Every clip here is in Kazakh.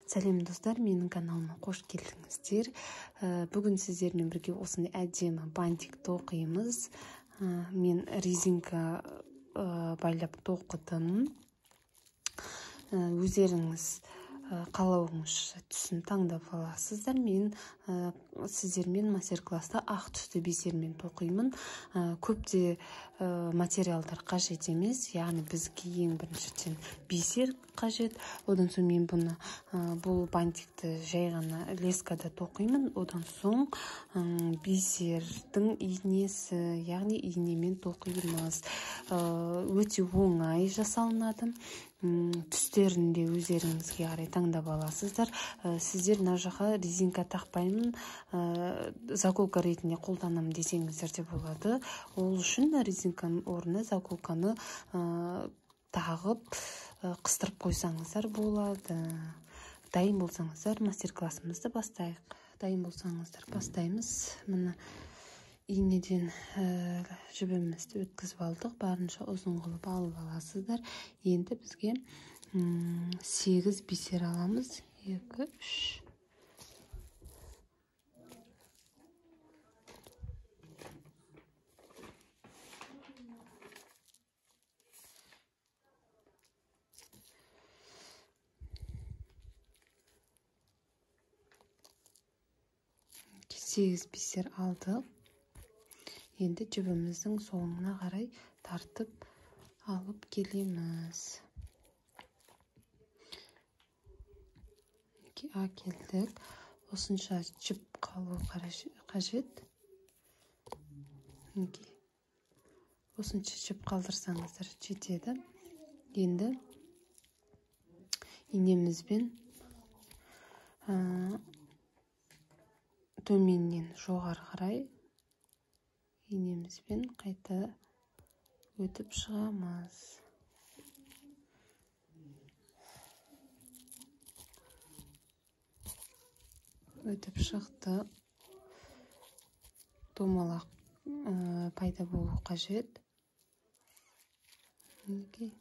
Сәлем достар, менің каналыма қош келдіңіздер. Бүгін сіздермен бірге осындай әдемі бантик тоқимыз. Мен резинка байлап тоқыдым. Өздеріңіз қалауыңызша түсін таңдап аласыздар. Мен сіздермен мастер-класста ақ түсті бисермен тоқимын. Көпте материалдар қажет емес, яғни бізге ең біріншіден бисер қажет. Одан соң мен бұл бантикті жай ғана лескада тоқимын. Одан соң бисердің иінесі, яғни иінемен тоқимыз. Өте оңай жасалынады. Түстерінде өздеріңізге қарай таңдап аласыздар. Сіздер мына жаққа резинка тақпаймын, заколка ретінде қолданамын десеңіздер де болады. Ол үшін резинканың орнына заколканы тағып қыстырып қойсаңыздар болады. Дайын болсаңыздар мастер-классымызды бастайық. Дайын болсаңыздар бастаймыз. Міне иінеден жібімізді өткізіп алдық. Барынша ұзын қылып алып аласыздар. Енді бізге 8 бисер аламыз. 2, 3. Сегіз бисер алдық. Енді жібіміздің соңына қарай тартып алып келеміз. Келдік. Осынша жіп қалу қажет. Осынша жіп қалдырсаңыздар жетеді. Енді инемізбен төменнен жоғары қарай инемізбен қайта өтіп шығамыз. Өтіп шықты. Домалақ пайда болу қажет. Енді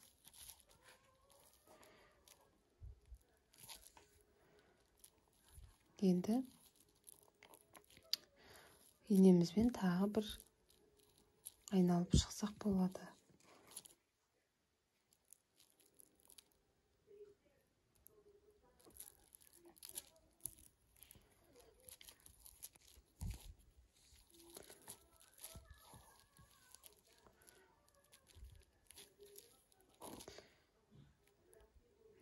инемізбен тағы бір айналып шықсақ болады.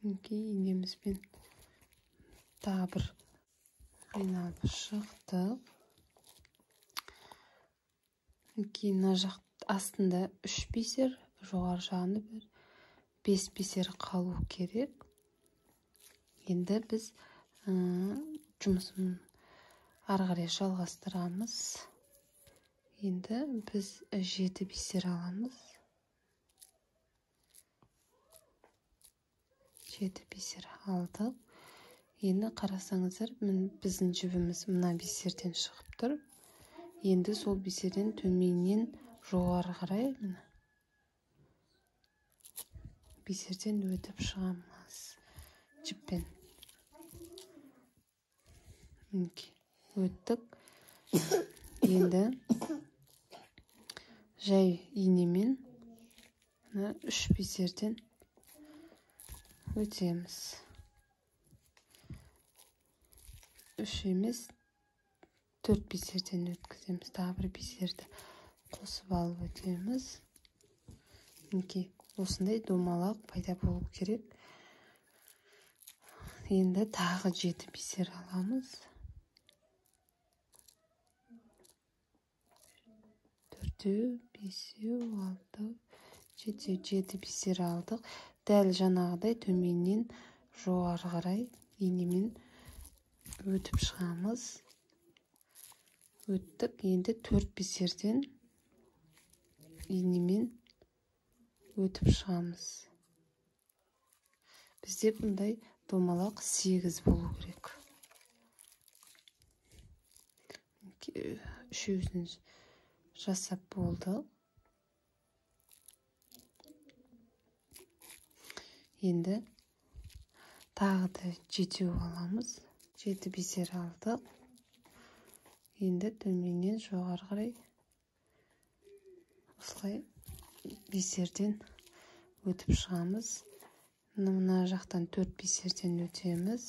Инемізбен тағы бір айналып шықтық. Мына жақ астында 3 бисер, жоғары жағында 5 бисер қалу керек. Енді біз жұмысын ары қарай жалғастырамыз. Енді біз 7 бисер аламыз. 7 бисер алдық. Енді қарасаңыздар, біздің жібіміз мына бисерден шығып тұр. Енді сол бисерден төменнен жоғары қарай бисерден өтіп шығамыз жіппен. Өттік. Енді жай инемен 3 бисерден өтеміз. 3 емес, 4 бисерден өткіземіз. Тағы бір бисерді қосып алып өтеміз. Осындай домалақ пайда болу керек. Енді тағы 7 бисер аламыз. 4, 5, 6, 7 бисер алдық. Дәл жаңағыдай төменнен жоғары қарай инемен өтіп шығамыз. Өттік. Енді 4 бисерден инемен өтіп шығамыз. Бізде бұндай домалақ 8 болу керек. Үшеуін жасап болды. Енді тағы да 7 аламыз. 7 бисер алдық. Енді төменнен жоғары қарай осылай бисерден өтіп шығамыз. Мына жақтан 4 бисерден өтеміз.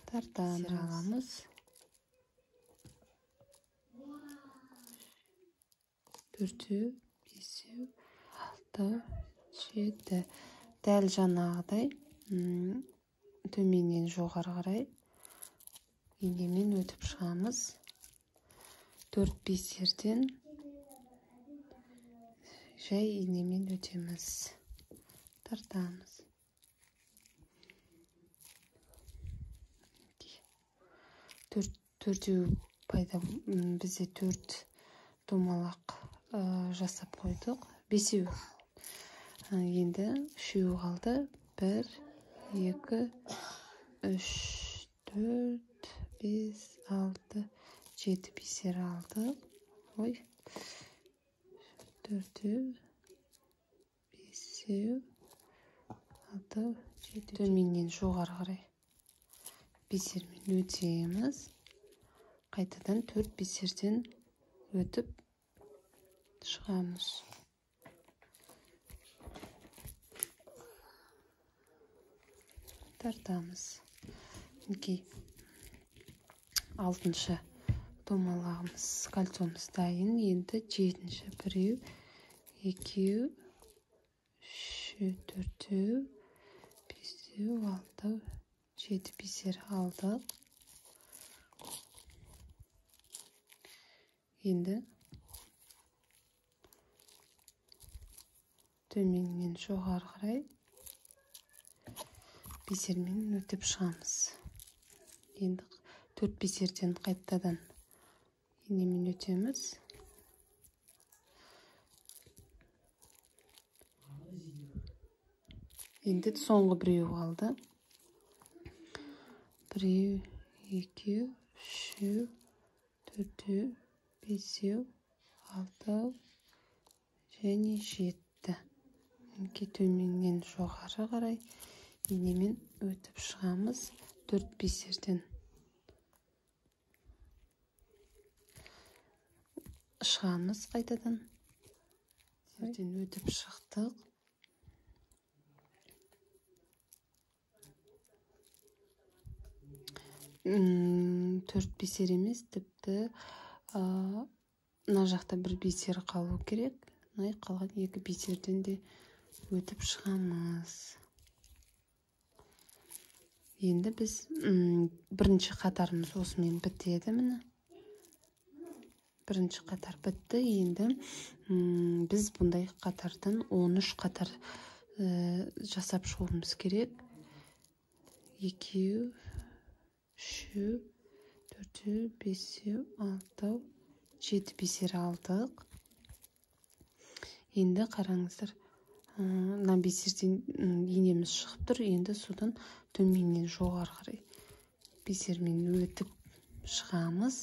Тартамыз, аламыз. 4, 5, 6, 7. Дәл жаңағыдай төменнен жоғары қарай инемен өтіп шығамыз. 4 бисерден жай инемен өтеміз. Тартамыз. Төртеу пайда, бізде 4 домалақ жасап қойдық. 5. Енді 3 қалды. 1, 2, 3, 4, 5, 6, 7 бисер алдық. Ой. 4, 5, 6, 7. Төменнен жоғары қарай бисермен өтеміз. Қайтадан 4 бисерден өтіп шығамыз. Тартамыз. Мінекей 6-шы домалағымыз, кольцомыз дайын. Енді 7-ші 1, 2, 3, 4, 5, 6, 7 бисер алдық. Енді төменнен жоғары қарай бисермен өтіп шығамыз. Енді 4 бисерден қайтадан инемен өтеміз. Енді соңғы 1 қалды. 1, 2, 3, 4, 5, 6 және 7. Төменнен жоғары қарай инемен өтіп шығамыз. 4 бисерден шығамыз қайтадан. Өтіп шықтық. 4 бисер емес, тіпті мына жақта 1 бисер қалу керек. Қалған 2 бисерден де өтіп шығамыз. Енді біз бірінші қатарымыз осымен бітеді. Міне бірінші қатар бітті. Енді біз бұндай қатардан 13 қатар жасап шығуымыз керек. 2, 3, 4, 5, 6, 7 бисер алдық. Енді қараңыздар, мына бисерден инеміз шығып тұр. Енді содан төменнен жоғары қарай бисермен өтіп шығамыз.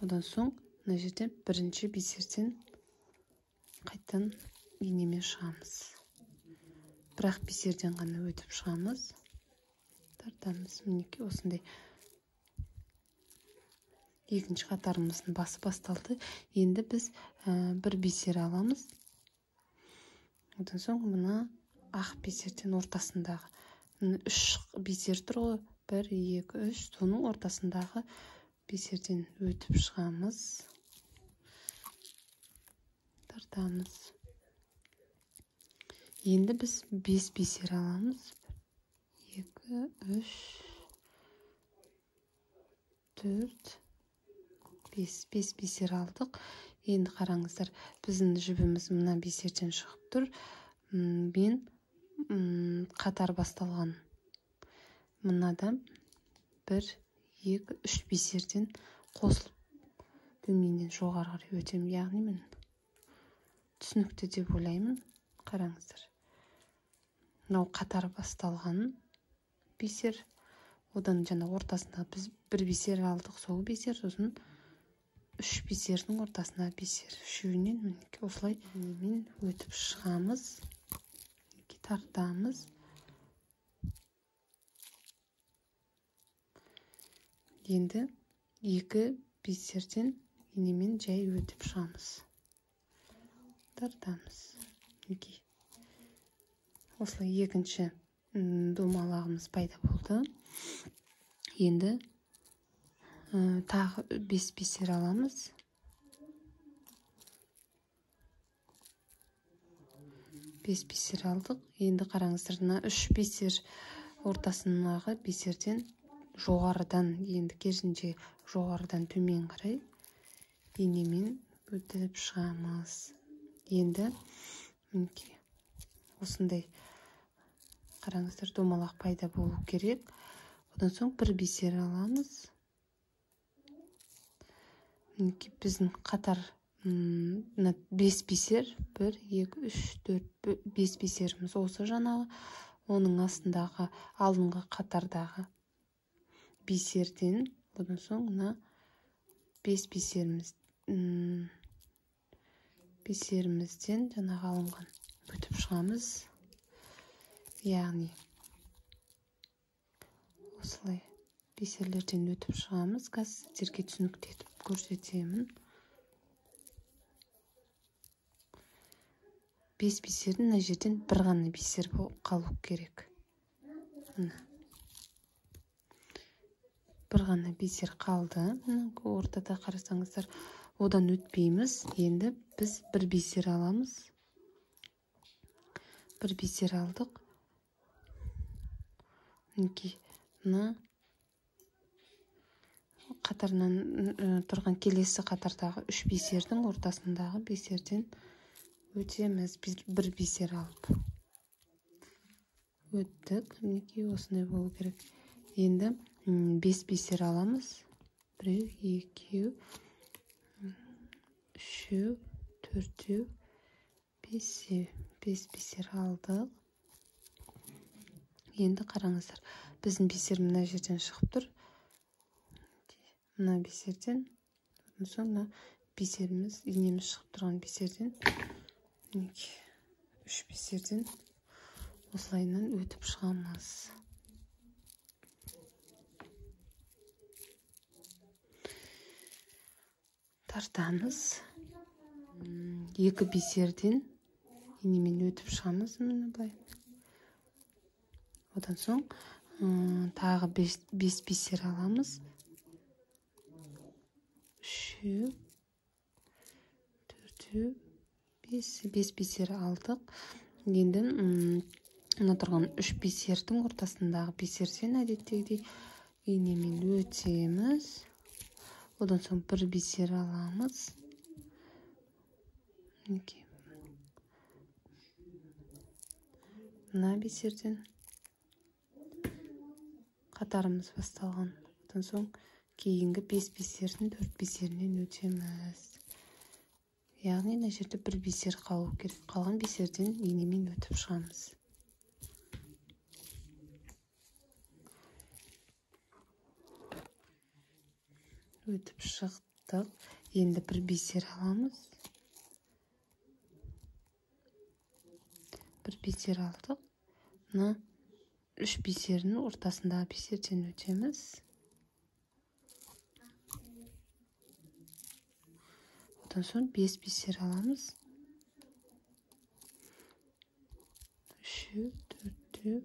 Одан соң мына жерден бірінші бисерден қайтадан инемен шығамыз. Бірақ бисерден ғана өтіп шығамыз. Тартамыз. Мінекей осындай. Екінші қатарымыздың басы басталды. Енді біз 1 бисер аламыз. Одан соң мына ақ бисерден ортасындағы 3 бисер тұр ғой. 1, 2, 3. Соның ортасындағы бисерден өтіп шығамыз. Тартамыз. Енді біз 5 бисер аламыз. 2, 3, 4, 5 бисер алдық. Енді қараңыздар, біздің жібіміз мына бисерден шығып тұр. Мен қатар басталған мынадан 1, 2, 3 бисерден қосылып төменнен жоғары қарай өтем. Яғни мен түсінікті деп ойлаймын. Қараңыздар. Мынау қатар басталған бисер. Одан жаңа ортасында біз 1 бисер алдық, сол бисер, сосын 3 бисердің ортасына бисер. Үшеуінен осылай мен өтіп шығамыз. тартамыз. Енді екі бисерден инемен жай өтіп шығамыз. Тартамыз. Осылай екінші домалағымыз пайда болды. Енді тағы 5 бисер аламыз. 5 бисер алдық. Енді қараңыздар, 3 бисер ортасындағы бисерден жоғарыдан, енді керісінше жоғарыдан төмен қарай инемен өтіп шығамыз. Енді осындай қараңыздар, домалақ пайда болу керек. Одан соң бір бисер аламыз. Біздің қатар 5 бисер, 1, 2, 3, 4, 5 бисеріміз осы жаңағы. Оның астындағы алдыңғы қатардағы бисерден, одан соң 5 бисерімізден жаңағы алынған өтіп шығамыз. Яғни осылай бисерлерден өтіп шығамыз. Қазір сіздерге түсініктетіп көрсетемін. 5 бисердің мына жерден бір ғана бисер қалу керек. Бір ғана бисер қалды. Ортада қарасаңыздар, одан өтпейміз. Енді біз бір бисер аламыз. Бір бисер алдық. Қатарынан тұрған келесі қатардағы 3 бисердің ортасындағы бисерден өтеміз. Бір бисер алып өттік. Осындай болу керек. Енді 5 бисер аламыз. 1, 2, 3, 4, 5 бисер алдық. Енді қараңыздар, біздің бисер мына жерден шығып тұр. Мына бисерден, соң бисеріміз, инеміз шығып тұрған бисерден, 3 бисерден осылайынан өтіп шығамыз. Тартамыз. 2 бисерден инемен өтіп шығамыз. Одан соң тағы 5 бисер аламыз. 3, 4, 5 бисер алдық. Енді мына тұрған 3 бисердің ортасындағы бисерден әдеттегідей инемен өтеміз. Одан соң бір бисер аламыз. Мына бисерден қатарымыз басталған. Одан соң кейінгі 5 бисердің 4 бисерінен өтеміз. Яғни мына жерде бір бисер қалу керек. Қалған бисерден инемен өтіп шығамыз. Өтіп шықтық. Енді бір бисер аламыз. Бір бисер алдық. 3 бисердің ортасындағы бисерден өтеміз. Одан соң 5 бисер аламыз. 3, 4,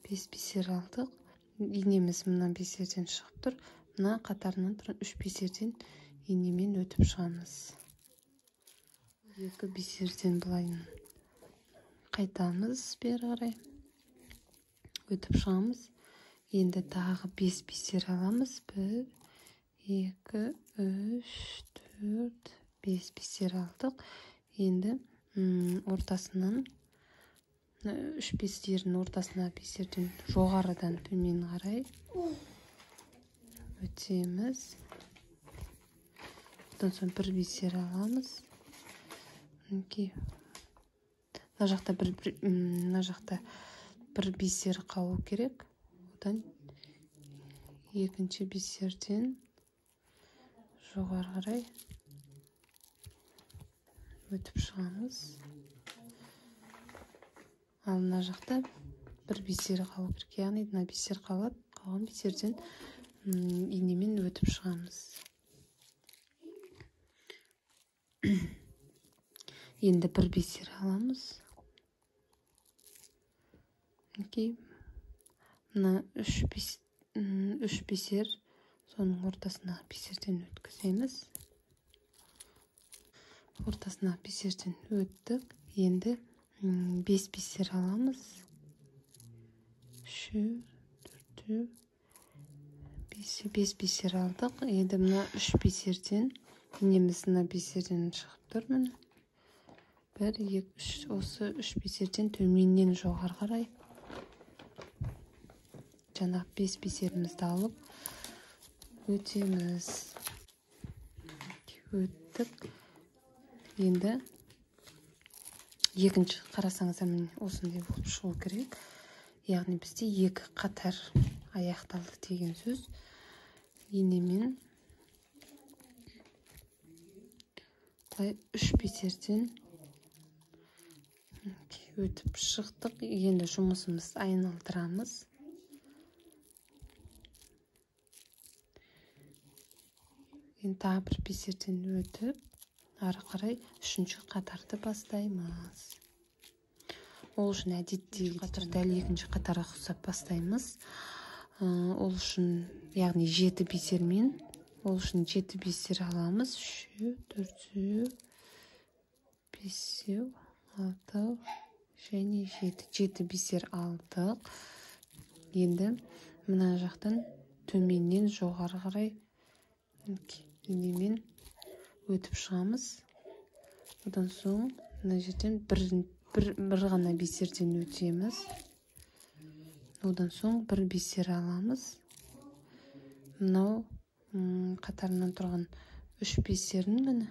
5 бисер алдық. Инеміз мына бисерден шығып тұр. Мына қатарынан тұрған 3 бисерден инемен өтіп шығамыз. 2 бисерден былайын қайтамыз бері қарай. Өтіп шығамыз. Енді тағы 5 бисер аламыз. 1, 2, 3, 4, 5 бисер алдық. Енді ортасынан 3 бисердің ортасына бисерден жоғарыдан төмен қарай өтеміз. Одан соң бір бисер аламыз. Мына жақта бір бисер қалу керек. Одан екінші бисерден жоғары қарай өтіп шығамыз. Ал мына жақта бір бисер қалу керек, яғни мына бисер қалады, қалған бисерден инемен өтіп шығамыз. Енді бір бисер аламыз. Мына үш бисер, соның ортасына бисерден өткіземіз. Ортасына бисерден өттік. Енді 5 бисер аламыз. 3, 4, 5 бисер алдық. Енді мына 3 бисерден, неміз мына бисерден шығып тұр. Міне 1, 2, 3, осы 3 бисерден төменнен жоғары қарай жаңа 5 бисерімізді алып өтеміз. Өттік. Енді екінші қарасаңыз, міне осындай болып шығу керек. Яғни бізде 2 қатар аяқталды деген сөз. Инемен 3 бисерден өтіп шықтық. Енді жұмысымыз айналдырамыз. Енді тағы бір бисерден өтіп, ары қарай 3-ші қатарды бастаймыз. Ол үшін әдеттегі қатар дәл 2-ші қатарға ұқсап бастаймыз. Ол үшін, яғни 7 бисермен, ол үшін 7 бисер аламыз. 3, 4, 5, 6 және 7 бисер алдық. Енді мына жақтан төменнен жоғары қарай инемен өтіп шығамыз. Одан соң мына жерден бір ғана бисерден өтеміз. Одан соң бір бисер аламыз. Мынау қатарынан тұрған 3 бисерін міне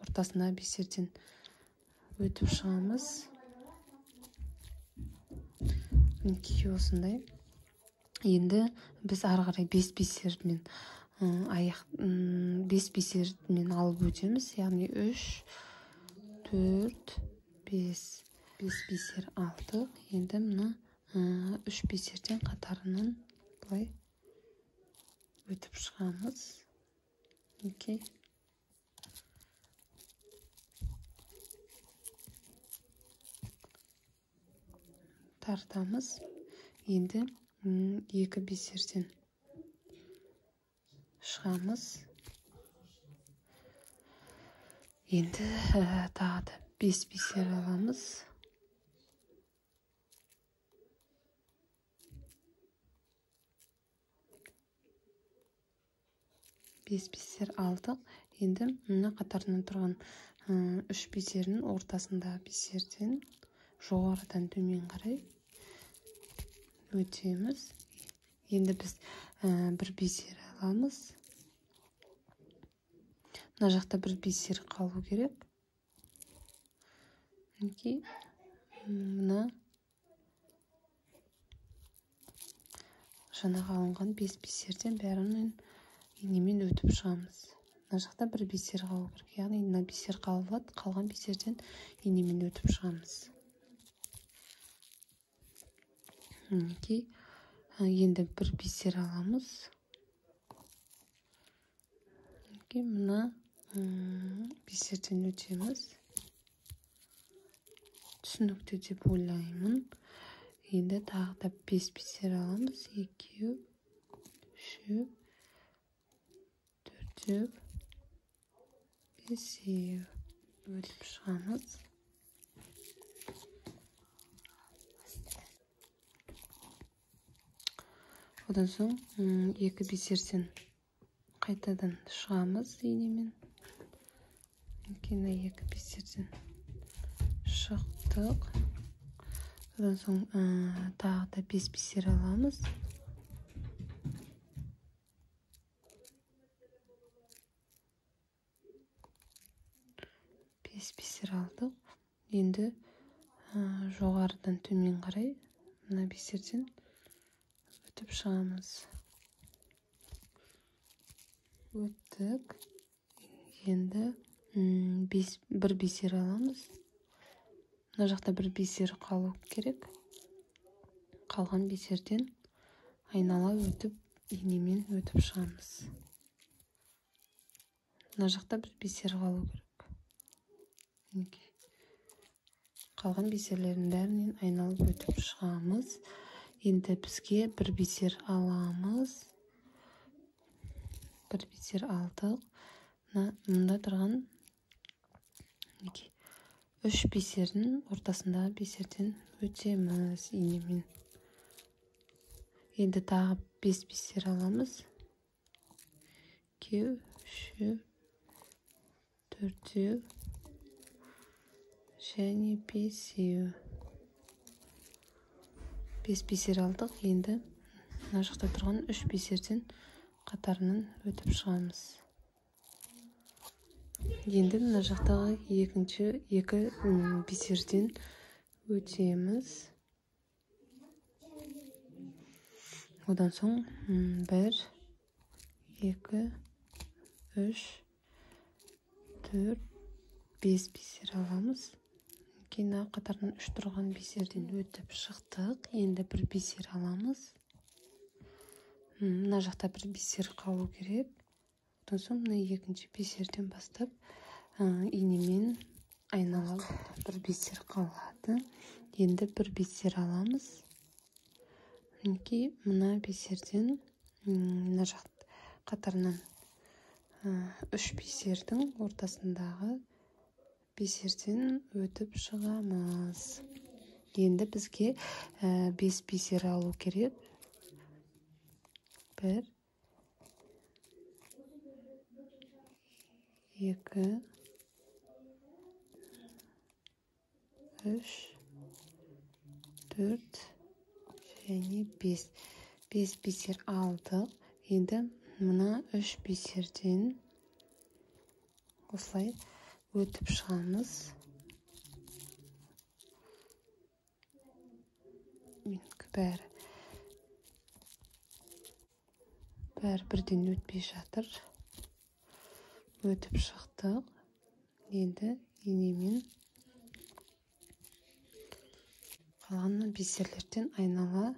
ортасына бисерден өтіп шығамыз. Мінекей осындай. Енді біз ары қарай 5 бисермен 5 бисермен алып өтеміз. Яғни 3, 4, 5 бисер алдық. Енді мына 3 бисерден қатарынан бұлай өтіп шығамыз. Окей. Тартамыз. Енді 2 бисерден шығамыз. Енді тағы да 5 бисер аламыз. 5 бисер алдық. Енді мына қатарынан тұрған 3 бисерінің ортасында бисерден жоғарыдан төмен қарай өтеміз. Енді біз бір бисер аламыз. Мына жақта бір бисер қалу керек. Мына жаңа алынған 5 бисерден бәрінен инемен өтіп шығамыз. Мына жақта бір бисер қалу керек. Яғни мына бисер қалады, қалған бисерден инемен өтіп шығамыз. Енді бір бисер аламыз. Мына бисерден өтеміз. Түсінікті деп ойлаймын. Енді тағы да 5 бисер аламыз. 2, 3, 4, 5 өтіп шығамыз. Одан соң 2 бисерден қайтадан шығамыз инемен. Мына 2 бисерден шықтық. Одан соң тағы да 5 бисер аламыз. Бисер алдық. Енді жоғарыдан төмен қарай мына бисерден өтіп шығамыз. Өттік. Енді бір бисер аламыз. мына жақта бір бисер қалу керек. Қалған бисерден айнала өтіп, инемен өтіп шығамыз. Мына жақта бір бисер қалу керек. Мінекей. Қалған бисерлердің бәрінен айналып өтіп шығамыз. Енді бізге бір бисер аламыз. Бір бисер алдық. Мұнда тұрған 3 бисердің ортасындағы бисерден өтеміз инемен. Енді тағы 5 бисер аламыз. 2, 3, 4 және 5. 5 бисер алдық. Енді мына жақта тұрған 3 бисерден қатарынан өтіп шығамыз. Енді мына жақтағы екі бисерден өтеміз. Одан соң 1, 2, 3, 4, 5 бисер аламыз. Кейін қатарынан 3 тұрған бисерден өтіп шықтық. Енді бір бисер аламыз. Мына жақта бір бисер қалу керек. Одан соң мына екінші бисерден бастап инемен айналып бір бисер қалады. Енді бір бисер аламыз. Мінекей мына бисерден мына жақта қатарынан 3 бисердің ортасындағы бисерден өтіп шығамыз. Енді бізге 5 бисер алу керек. 1, 2, 3, 4 және 5. 5 бисер алдық. Енді мына 3 бисерден осылай өтіп шығамыз. Бәрі бірден өтпей жатыр. Өтіп шықтық. Енді инемен қалған бисерлерден айнала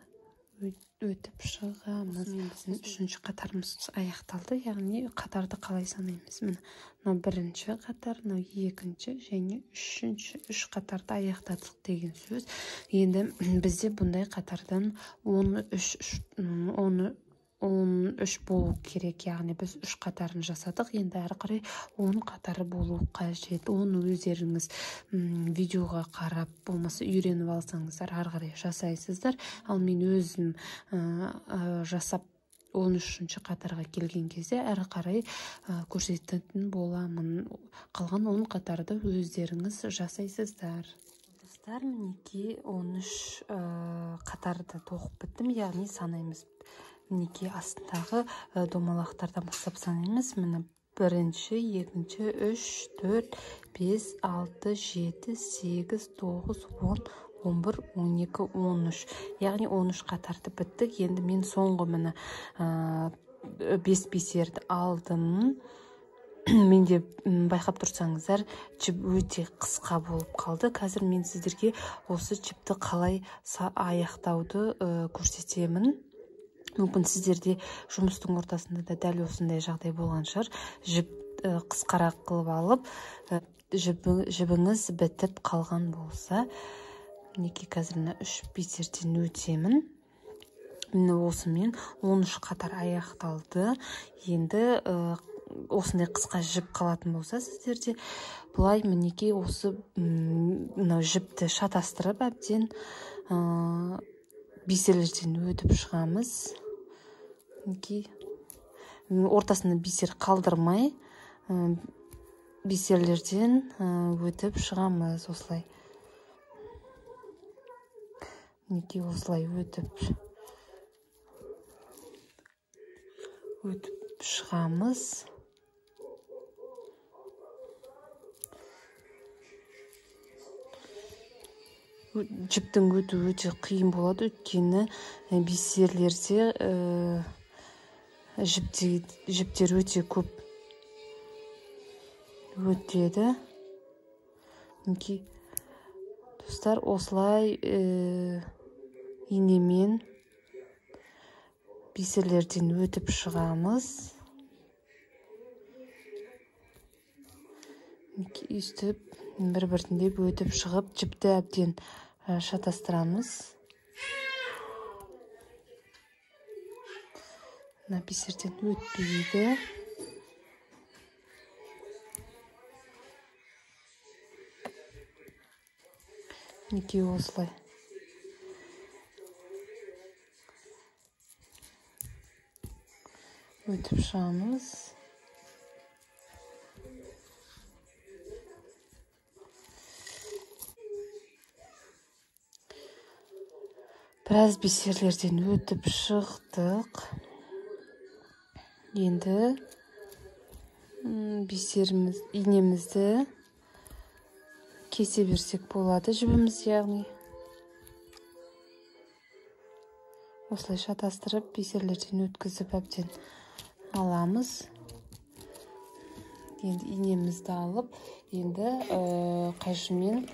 өтіп шығамыз. Біздің 3-ші қатарымыз аяқталды. Яғни қатарды қалай санаймыз? Мынау 1-ші қатар, мынау 2-ші және 3-ші. 3 қатарды аяқтадық деген сөз. Енді бізде бұндай қатардан 13 болу керек. Яғни біз 3 қатарын жасадық. Енді әрі қарай 10 қатары болу қажет. Оны өздеріңіз видеоға қарап, болмаса үйреніп алсаңыздар, әрі қарай жасайсыздар. Ал мен өзім жасап 13-ші қатарға келген кезде әрі қарай көрсететін боламын. Қалған 10 қатарды өздеріңіз жасайсыздар. Достар, мінекей 13 қатарды тоқып біттім. Яғни санаймыз. Мінекей астындағы домалақтардан бастап санаймыз. Міне 1-ші, 2-ші, 3, 4, 5, 6, 7, 8, 9, 10, 11, 12, 13. Яғни 13 қатарды біттік. Енді мен соңғы міне 5 бисерді алдым. Менде байқап тұрсаңыздар, жіп өте қысқа болып қалды. Қазір мен сіздерге осы жіпті қалай аяқтауды көрсетемін. Мүмкін сіздерде жұмыстың ортасында да дәл осындай жағдай болған шығар. Жіп қысқарақ қылып алып, жібіңіз бітіп қалған болса, мінекей қазір 3 бисерден өтемін. Міне осымен 13 қатар аяқталды. Енді осындай қысқа жіп қалатын болса сіздерде, бұлай мінекей осы жіпті шатастырып әбден бисерлерден өтіп шығамыз. Ортасында бисер қалдырмай бисерлерден өтіп шығамыз. Осылай. Мінекей осылай өтіп шығамыз. Жіптің өту өте қиын болады, өйткені бисерлерде жіптер өте көп өтеді. достар, осылай инемен бисерлерден өтіп шығамыз. Үстіп бір-бірден өтіп шығып, жіпті әбден шатастырамыз. Бисерден өтпейді. Осылай. Өтіп шығамыз. Біраз бисерлерден өтіп шықтық. Енді инемізді кесе берсек болады, жібіміз яғни. Осылай шатастырып, бисерлерден өткізіп әбден аламыз. Енді инемізді алып, енді қайшымен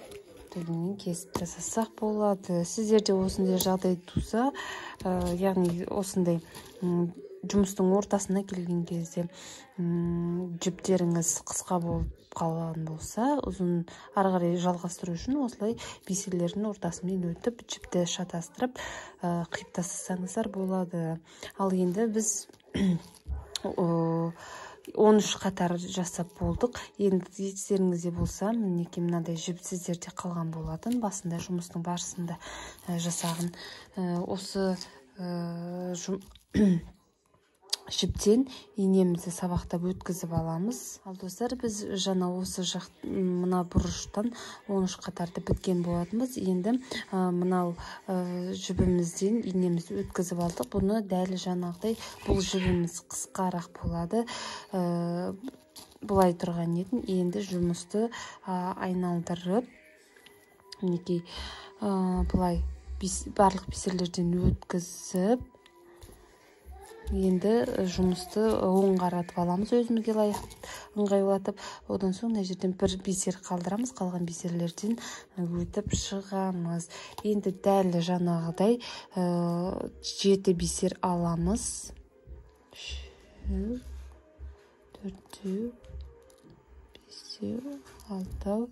түбінен кесіп жасасақ болады. Сіздерде осындай жағдай туса, яғни осындай жұмыстың ортасына келген кезде жіптеріңіз қысқа болып қалған болса, ұзын ары қарай жалғастыру үшін осылай бисерлердің ортасымен өтіп, жіпті шатастырып, қиып тастасаңыздар болады. Ал енді біз 13 қатар жасап болдық. Енді естеріңізде болса, мінекей мынадай жіп сіздерде қалған болатын. Басында жұмыстың барысында жасаған осы жіптен инемізді сабақтап өткізіп аламыз. Ал достар, біз жаңа осы мына бұрыштан 13 қатарды біткен болатынбыз. Енді мынау жібімізден инемізді өткізіп алдық. Бұны дәл жаңағыдай, бұл жібіміз қысқарақ болады. Бұлай тұрған етін енді жұмысты айналдырып, мінекей бұлай барлық бисерлерден өткізіп, енді жұмысты оң қаратып аламыз, өзімізге ыңғайлатып. Одан соң мына жерден бір бисер қалдырамыз, қалған бисерлерден өтіп шығамыз. Енді дәл жаңағыдай 7 бисер аламыз. 3, 4, 5, 6,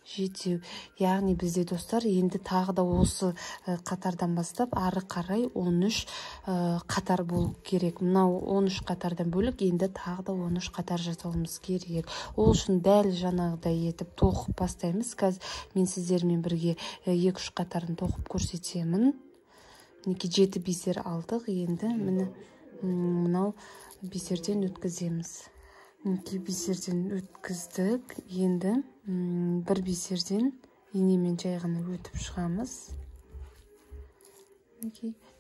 7. Яғни бізде достар, енді тағы да осы қатардан бастап ары қарай 13 қатар болу керек. Мынау 13 қатардан бөлік, енді тағы да 13 қатар жасауымыз керек. Ол үшін дәл жаңағыдай етіп тоқып бастаймыз. Қазір мен сіздермен бірге 2-3 қатарын тоқып көрсетемін. 7 бисер алдық, енді мынау бисерден өткіземіз. Бисерден өткіздік, енді бір бисерден инемен жай ғана өтіп шығамыз.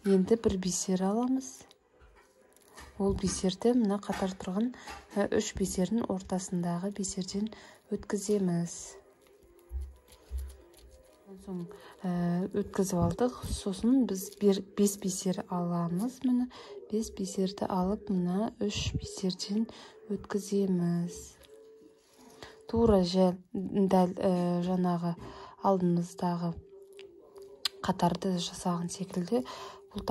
Енді бір бисер аламыз. Ол бисерді мына қатар тұрған 3 бисердің ортасындағы бисерден өткіземіз. Өткізіп алдық. Сосын біз 5 бисер аламыз. Міне 5 бисерді алып, мына 3 бисерден өткіземіз. Тура дәл жаңағы алдымыздағы қатарды жасаған секілді, бұл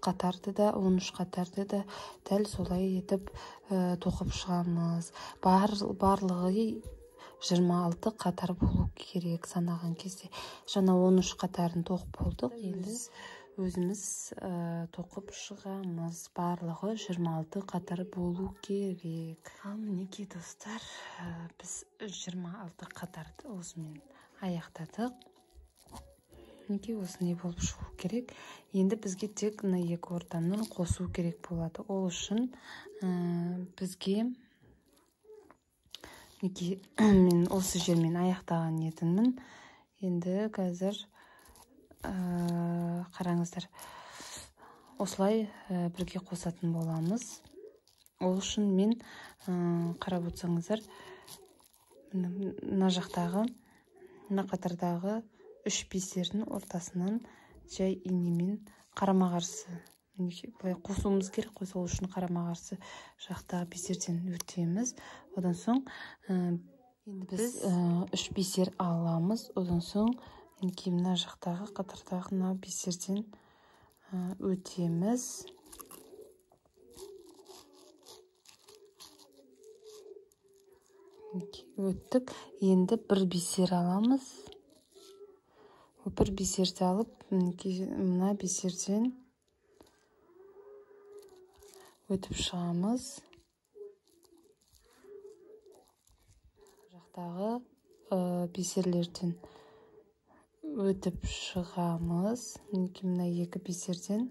қатарды да 13 қатарды да дәл солай етіп тоқып шығамыз. Барлығы 26 қатар болу керек санаған кезде. Жаңа 13 қатарын тоқып болдық. Енді өзіміз тоқып шығамыз. Барлығы 26 қатар болу керек. Мінекей достар, біз 26 қатарды осымен аяқтадық. Мінекей осындай болып шығу керек. Енді бізге тек мына 2 ортаны қосу керек болады. Ол үшін бізге мен осы жермен аяқтаған едіммін. Енді қазір қараңыздар, осылай бірге қосатын боламыз. Ол үшін мен қарап отырсаңыздар, мына жақтағы, мына қатардағы 3 бисердің ортасынан жай инемен қарама-қарсы былай қосуымыз керек қой, сол үшін қарама-қарсы жақтағы бисерден өтеміз. Одан соң енді біз 3 бисер аламыз. Одан соң Мінекей мына жақтағы қатардағы мына бисерден өтеміз. Өттік. Енді бір бисер аламыз. Бір бисерді алып, мына бисерден өтіп шығамыз. Жақтағы бисерлерден өтіп шығамыз. Мына екі бисерден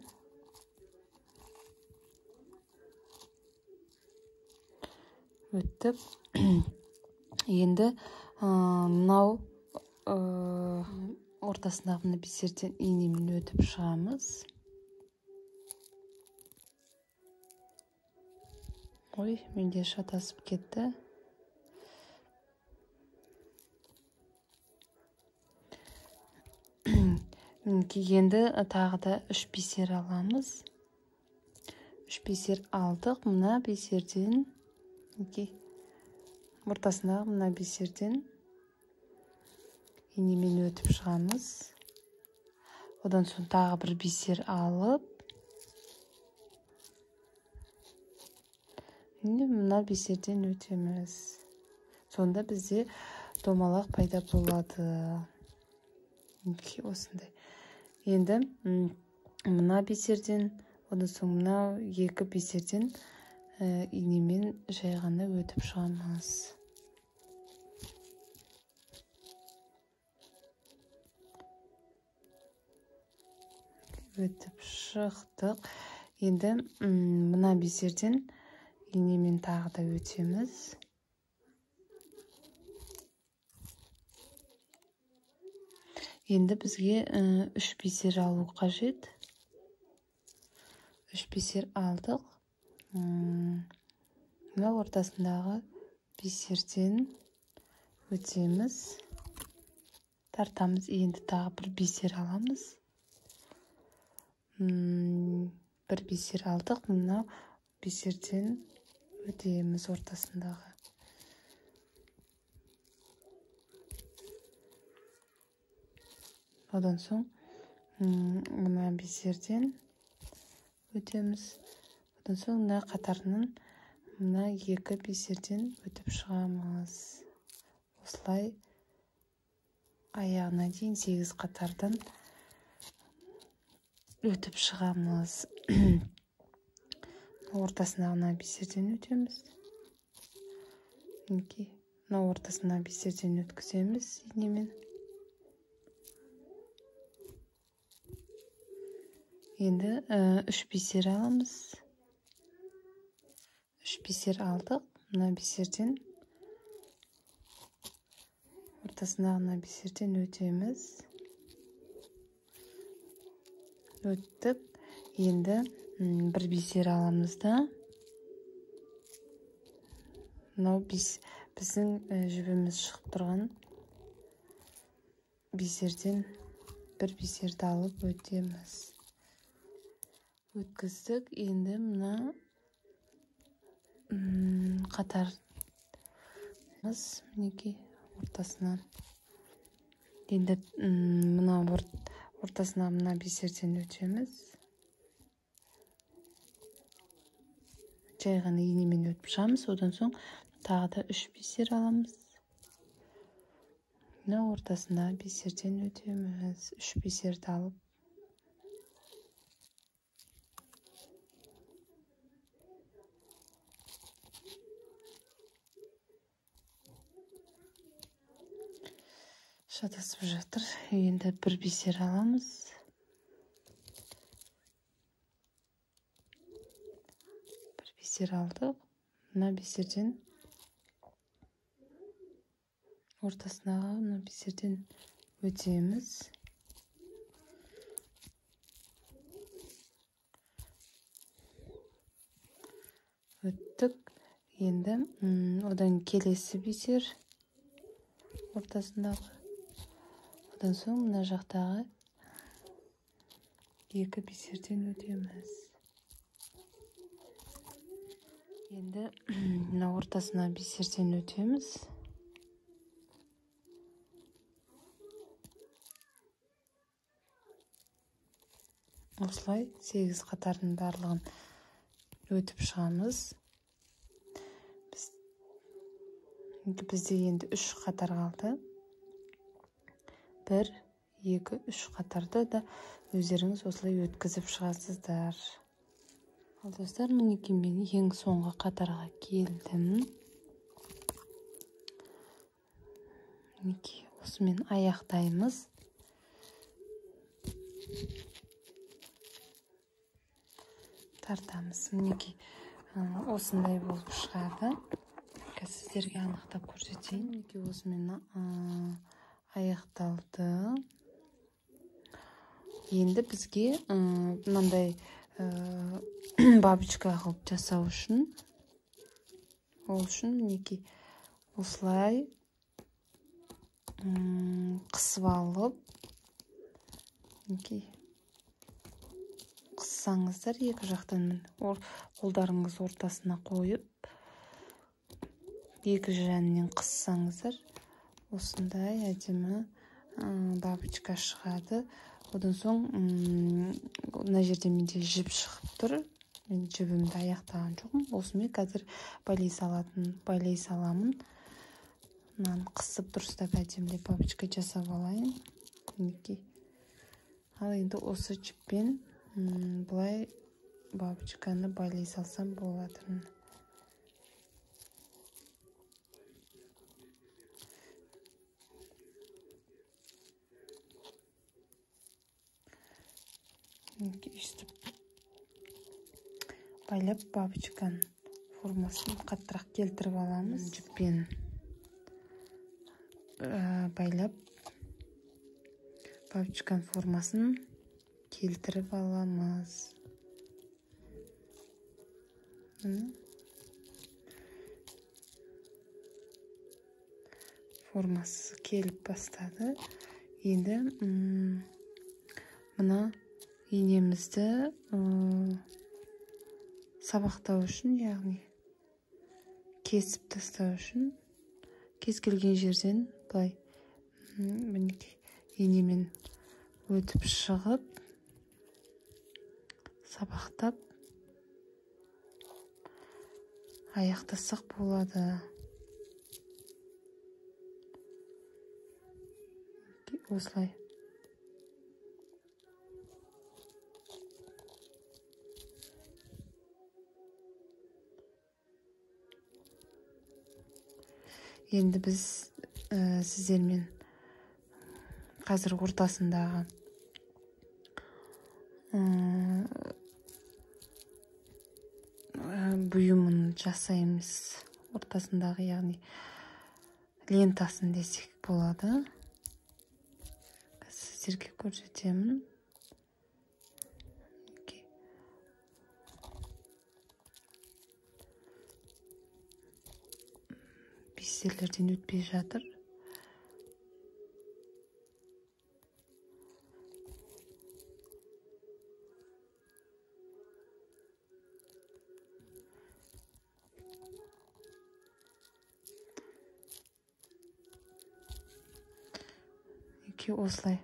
өттік. Енді мынау ортасындағы мына бисерден инемен өтіп шығамыз. Ой, менде шатасып кетті. Енді тағы да 3 бисер аламыз. 3 бисер алдық. Мына бисерден, ортасындағы мына бисерден инемен өтіп шығамыз. Одан соң тағы бір бисер алып, мына бисерден өтеміз. Сонда бізде домалақ пайда болады. Осындай. Енді мына бисерден, одан соң мына екі бисерден инемен жай ғана өтіп шығамыз. Өтіп шықтық. Енді мына бисерден инемен тағы да өтеміз. Енді бізге 3 бисер алу қажет. 3 бисер алдық. Мына ортасындағы бисерден өтеміз. Тартамыз. Енді тағы бір бисер аламыз. Бір бисер алдық. Мына бисерден өтеміз ортасындағы. Одан соң мына бисерден өтеміз. Одан соң мына қатарынан мына екі бисерден өтіп шығамыз. Осылай аяғына дейін 8 қатардан өтіп шығамыз. Ортасына мына бисерден өтеміз. Мына ортасына бисерден өткіземіз инемен. Енді 3 бисер аламыз. 3 бисер алдық. Мына бисерден, ортасына мына бисерден өтеміз. Өттік. Енді бір бисер аламыз да. Мынау біздің жібіміз шығып тұрған бисерден бір бисерді алып өтеміз. Өткіздік. Енді мына қатарымыз мінекей ортасынан. Енді мына ортасына мына бисерден өтеміз. Жай ғана инемен өтіп шығамыз. Одан соң тағы да 3 бисер аламыз. Мына ортасына бисерден өтеміз. 3 бисерді алып. Шатасып жатыр. Енді бір бисер аламыз. Бір бисер алдық. Мына бисерден, ортасындағы мына бисерден өтеміз. Өттік. Енді одан келесі бисер ортасындағы. Одан соң мына жақтағы екі бисерден өтеміз. Енді мына ортасына бисерден өтеміз. осылай 8 қатардың барлығын өтіп шығамыз. Бізде енді 3 қатар қалды. 1, 2, 3 қатарды да өздеріңіз осылай өткізіп шығасыздар. Ал достар, мінекей мен ең соңғы қатарға келдім. Мінекей осымен аяқтаймыз. Тартамыз. Мінекей осындай болып шығады. Сіздерге анықтап көрсетейін. Мінекей осымен аяқталды. Енді бізге мынандай бабочка қылып жасау үшін, мінекей осылай қысып алып, қыссаңыздар, екі жақтан қолдарыңыз ортасына қойып, екі жанынан қыссаңыздар, осындай әдемі бабочка шығады. Одан соң мына жерде менде жіп шығып тұр. Мен жібімді аяқтаған жоқпын. Осымен қазір байлай саламын. Мынаны қысып дұрыстап әдемілеп бабочка жасап алайын. Ал енді осы жіппен былай бабочканы байлай салсам болады. Үстіп байлап бабочканың формасын қаттырақ келтіріп аламыз. Жіппен байлап бабочканың формасын келтіріп аламыз. Формасы келіп бастады. Енді мына инемізді сабақтау үшін, яғни кесіп тастау үшін, кез келген жерден былай инемен өтіп шығып, сабақтап аяқтасақ болады. Осылай. Енді біз сіздермен қазір ортасындағы бұйымын жасаймыз. Ортасындағы, яғни лентасын десек болады. Сіздерге көрсетемін. Бисерлерден өтпей жатыр. Осылай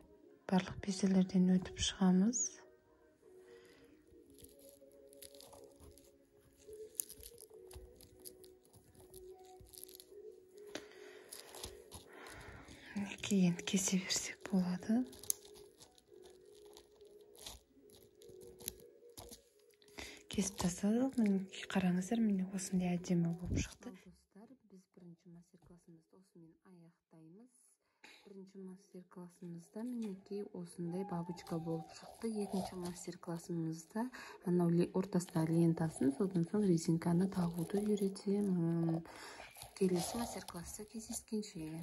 барлық бисерлерден өтіп шығамыз. Енді кесе берсек болады. Кесіп тастадық. Қараңыздар, міне осындай әдемі болып шықты. Достар, біз бірінші мастер-классымызды осымен аяқтаймыз. Бірінші мастер-классымызда мінекей осындай бабочка болып шықты. Екінші мастер-классымызда анау ортасындағы лентасын, содан соң резинканы тағуды үйретемін. Келесі мастер-класста кездескенше.